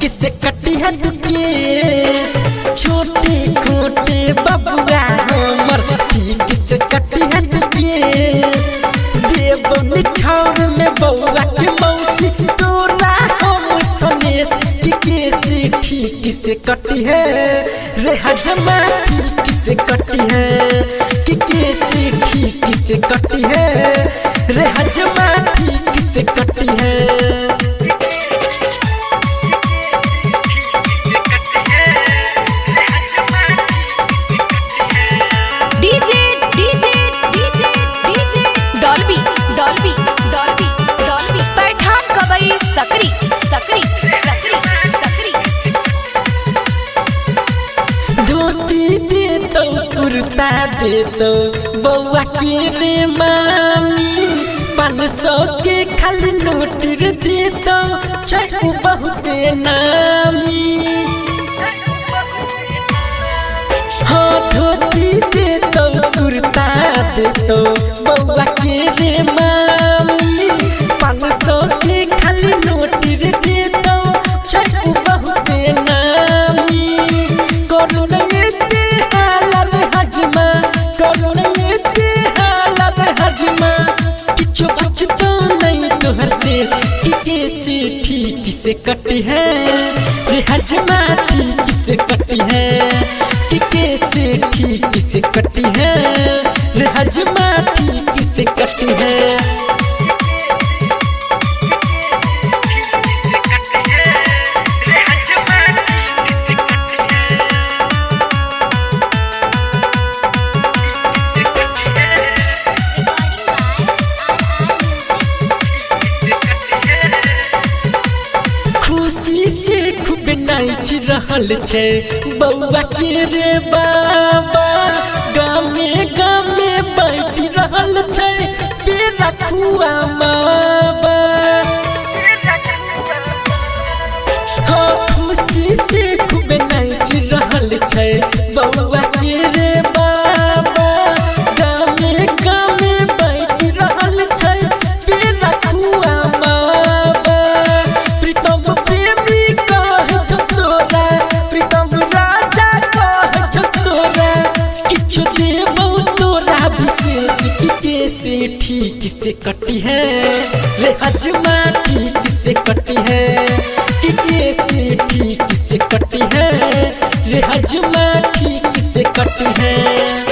ठीक से कटी है तू केस, छोटे छोटे बबुआ हमर ठीक से कटी है तू केस। देव छावर में बउआ के मौसी तोरा हम सनेस की कैसे ठीक से कटी है रे हजमा, ठीक से कटी है कि कैसे ठीक से कटी है रे हजमा, ठीक से कटी है। सकरी सकरी सकरी सकरी धोती दे तो कुर्ता दे तो बउआ के रे मामी, 500 के खाली नोट दे तो चाकू बहुत नामी। हाँ धोती दे तो कुर्ता दे तो बउआ के रे मामी, 500 के खाली नोट दे तो चाकू बहुत नामी। करुण ये हालत हजमा, करुण ये हालत हजमा, किछु बचतो नहीं तोहर से कि कैसे ठीक से कटी है रे हजमा, ठीक से कटी है कि कैसे ठीक से कटी है रे हजमा, ठीक से कटी है। खुशी से खूब नाच रहल छे बउआ के रे बाबा, गामे गामे बैठ रहल छे पेरा खुआ माबा। हाँ खुशी से खूब नाच रहल छे बउआ के रे बाबा, गामे गामे बैठ रहल छे पेरा खुआ माबा। प्रीतम प्रेमी कह जो तोरा, प्रीतम राजा कह जो तोरा, किछु देबो तोरा विशेष कि कैसे ठीक से कटी है रे हजमा, ठीक से कटी है कि कैसे ठीक से कटी है रे हजमा, ठीक से कटी है।